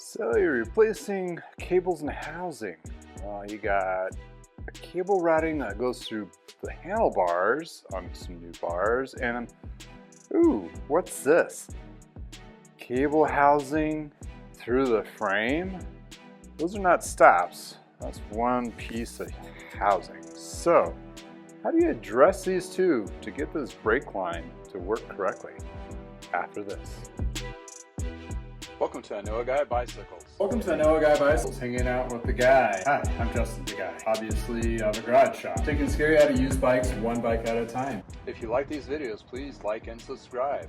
So you're replacing cables and housing. You got a cable routing that goes through the handlebars on some new bars, and ooh, what's this? Cable housing through the frame? Those are not stops. That's one piece of housing. So, how do you address these two to get this brake line to work correctly after this? Welcome to I Know a Guy Bicycles. Welcome to I Know a Guy Bicycles, hanging out with the guy. Hi, I'm Justin, the guy. Obviously, I have a garage shop. Taking scary how to use bikes one bike at a time. If you like these videos, please like and subscribe.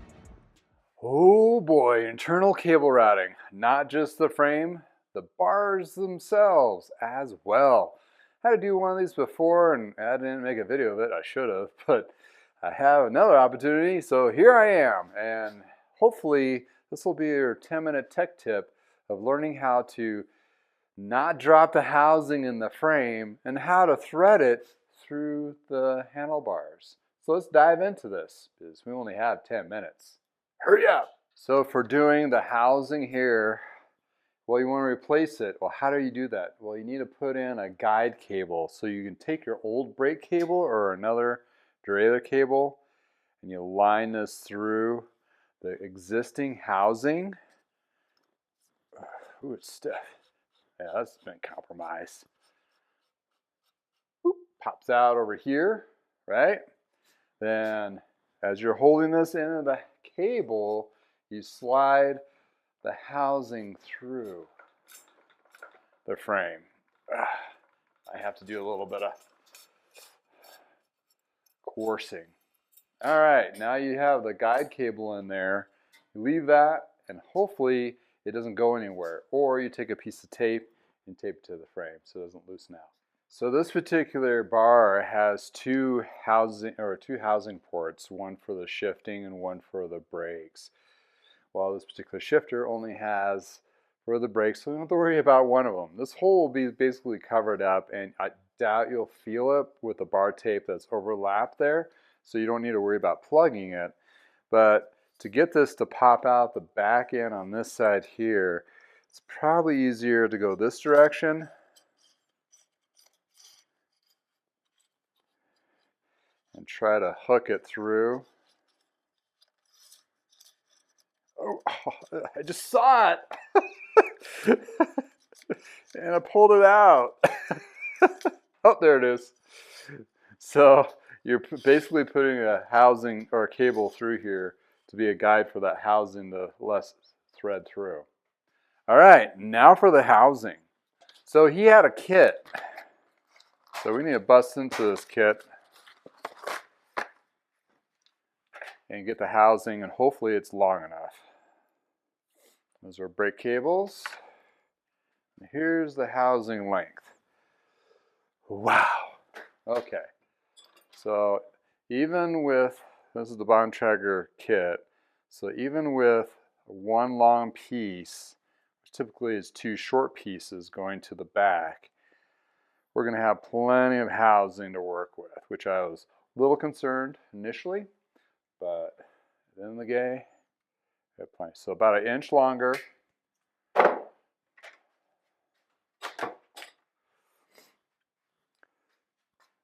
Oh boy, internal cable routing. Not just the frame, the bars themselves as well. I had to do one of these before and I didn't make a video of it. I should have, but I have another opportunity, so here I am. And hopefully this will be your 10-minute tech tip of learning how to not drop the housing in the frame and how to thread it through the handlebars. So let's dive into this because we only have 10 minutes. Hurry up! So for doing the housing here, well, you want to replace it. Well, how do you do that? Well, you need to put in a guide cable. So you can take your old brake cable or another derailleur cable and you line this through the existing housing. Ooh, it's stiff. Yeah, that's been compromised. Oop, pops out over here, right? Then as you're holding this into the cable, you slide the housing through the frame. I have to do a little bit of coursing. All right, now you have the guide cable in there. You leave that and hopefully it doesn't go anywhere. Or you take a piece of tape and tape it to the frame so it doesn't loosen out. So this particular bar has two housing ports, one for the shifting and one for the brakes. While this particular shifter only has for the brakes, so you don't have to worry about one of them. This hole will be basically covered up, and I doubt you'll feel it with the bar tape that's overlapped there, so you don't need to worry about plugging it. But to get this to pop out the back end on this side here, it's probably easier to go this direction. And try to hook it through. Oh, I just saw it! And I pulled it out. Oh, there it is. So you're basically putting a housing or a cable through here to be a guide for that housing to less thread through. All right, now for the housing. So he had a kit. So we need to bust into this kit and get the housing, and hopefully it's long enough. Those are brake cables. And here's the housing length. Wow. Okay. So even with, this is the Bontrager kit, so even with one long piece, which typically is two short pieces going to the back, we're going to have plenty of housing to work with, which I was a little concerned initially. But at the end of the day, we have plenty. So about an inch longer.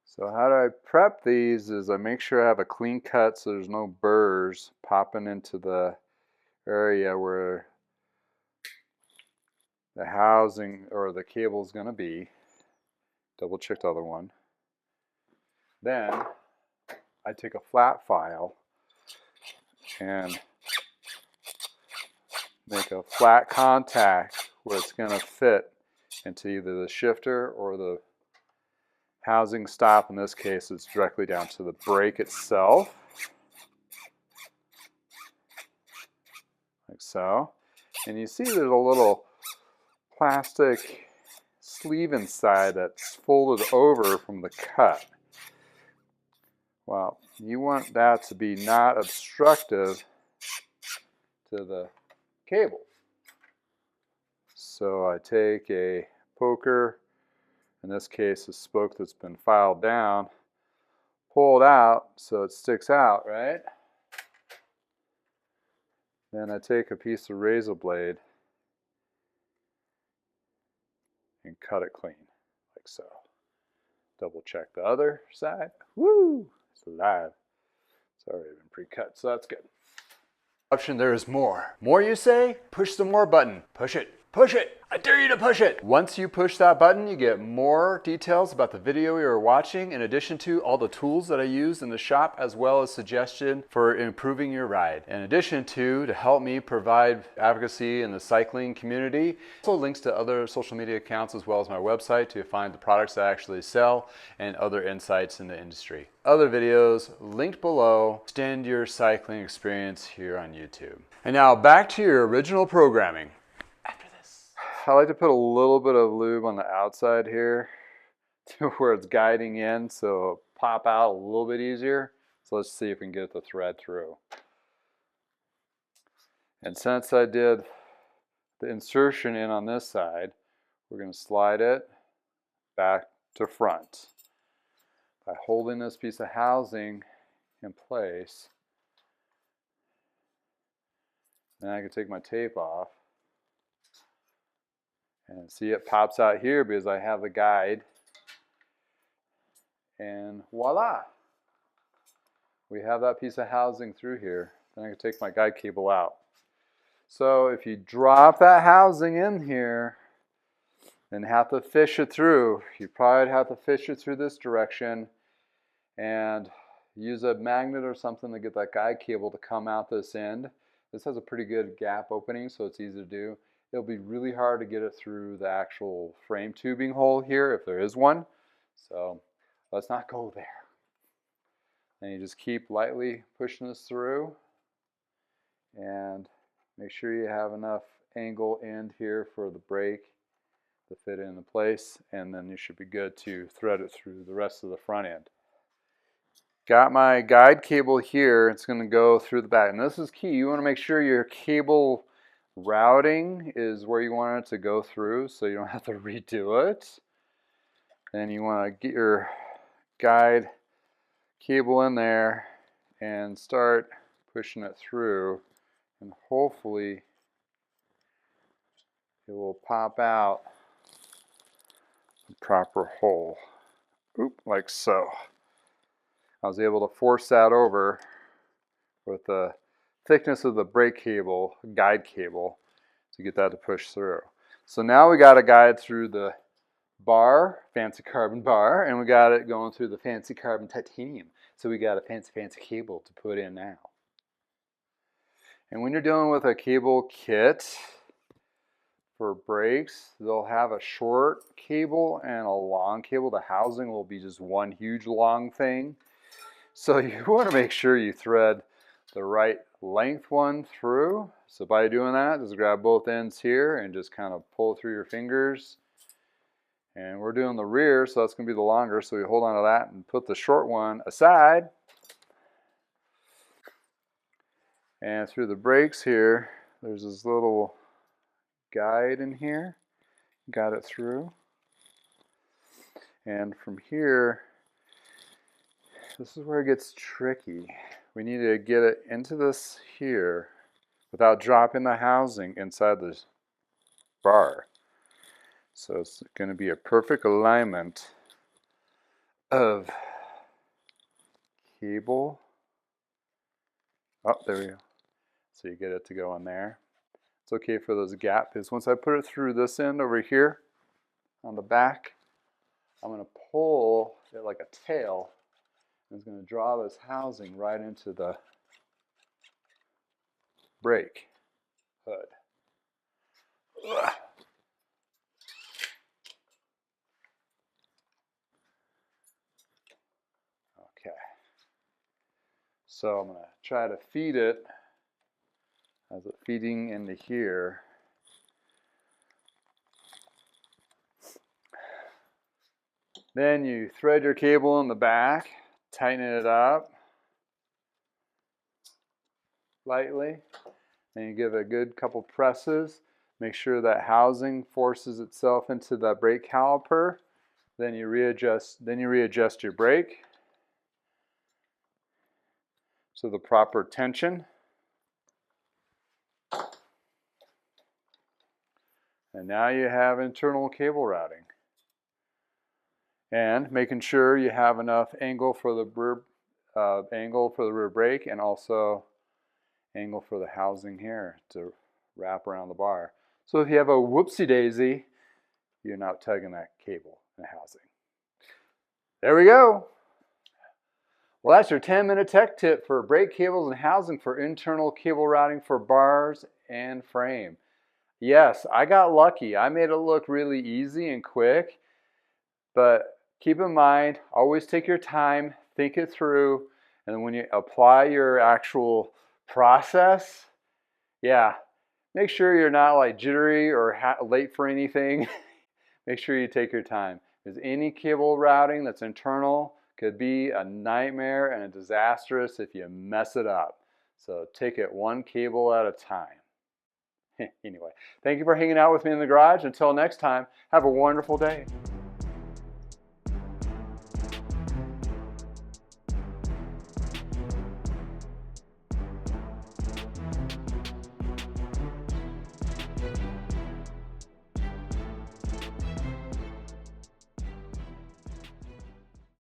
So how do I prep these is I make sure I have a clean cut so there's no burrs popping into the area where the housing or the cable is going to be. Double check the other one. Then I take a flat file and make a flat contact where it's going to fit into either the shifter or the housing stop. In this case, it's directly down to the brake itself, like so. And you see there's a little plastic sleeve inside that's folded over from the cut. Well, you want that to be not obstructive to the cable. So I take a poker, in this case a spoke that's been filed down, pull it out so it sticks out, right? Then I take a piece of razor blade and cut it clean, like so. Double check the other side. Woo! It's alive. It's already been pre-cut, so that's good. Option, there is more. More, you say? Push the more button. Push it. Push it. I dare you to push it. Once you push that button, you get more details about the video you are watching, in addition to all the tools that I use in the shop, as well as suggestion for improving your ride. In addition to help me provide advocacy in the cycling community, also links to other social media accounts as well as my website to find the products I actually sell and other insights in the industry. Other videos linked below. Extend your cycling experience here on YouTube. And now back to your original programming. I like to put a little bit of lube on the outside here to where it's guiding in, so it'll pop out a little bit easier. So let's see if we can get the thread through. And since I did the insertion in on this side, we're going to slide it back to front by holding this piece of housing in place. Then I can take my tape off. And see, it pops out here because I have the guide. And voila! We have that piece of housing through here. Then I can take my guide cable out. So if you drop that housing in here and have to fish it through, you probably have to fish it through this direction and use a magnet or something to get that guide cable to come out this end. This has a pretty good gap opening, so it's easy to do. It'll be really hard to get it through the actual frame tubing hole here if there is one. So let's not go there. And you just keep lightly pushing this through and make sure you have enough angle end here for the brake to fit into place, and then you should be good to thread it through the rest of the front end. Got my guide cable here. It's going to go through the back, and this is key. You want to make sure your cable routing is where you want it to go through so you don't have to redo it. Then you want to get your guide cable in there and start pushing it through, and hopefully it will pop out the proper hole. Oop, like so. I was able to force that over with the thickness of the brake cable, guide cable, to get that to push through. So now we got a guide through the bar, fancy carbon bar, and we got it going through the fancy carbon titanium. So we got a fancy cable to put in now. And when you're dealing with a cable kit for brakes, they'll have a short cable and a long cable. The housing will be just one huge long thing. So you want to make sure you thread the right length one through. So by doing that, just grab both ends here and just kind of pull through your fingers. And we're doing the rear, so that's going to be the longer. So we hold on to that and put the short one aside. And through the brakes here, there's this little guide in here. Got it through. And from here, this is where it gets tricky. We need to get it into this here without dropping the housing inside the bar. So it's going to be a perfect alignment of cable. Oh, there we go. So you get it to go in there. It's okay for those gaps, because once I put it through this end over here on the back, I'm going to pull it like a tail. It's going to draw this housing right into the brake hood. Ugh. Okay. So I'm going to try to feed it as it's feeding into here. Then you thread your cable in the back, tighten it up lightly, and you give it a good couple presses. Make sure that housing forces itself into the brake caliper. Then you readjust your brake to the proper tension. And now you have internal cable routing. And making sure you have enough angle for the rear brake and also angle for the housing here to wrap around the bar. So if you have a whoopsie daisy, you're not tugging that cable and housing. There we go. Well, that's your 10-minute tech tip for brake cables and housing for internal cable routing for bars and frame. Yes, I got lucky. I made it look really easy and quick, but keep in mind, always take your time, think it through, and then when you apply your actual process, yeah, make sure you're not like jittery or late for anything. Make sure you take your time, because any cable routing that's internal could be a nightmare and a disastrous if you mess it up. So take it one cable at a time. Anyway, thank you for hanging out with me in the garage. Until next time, have a wonderful day.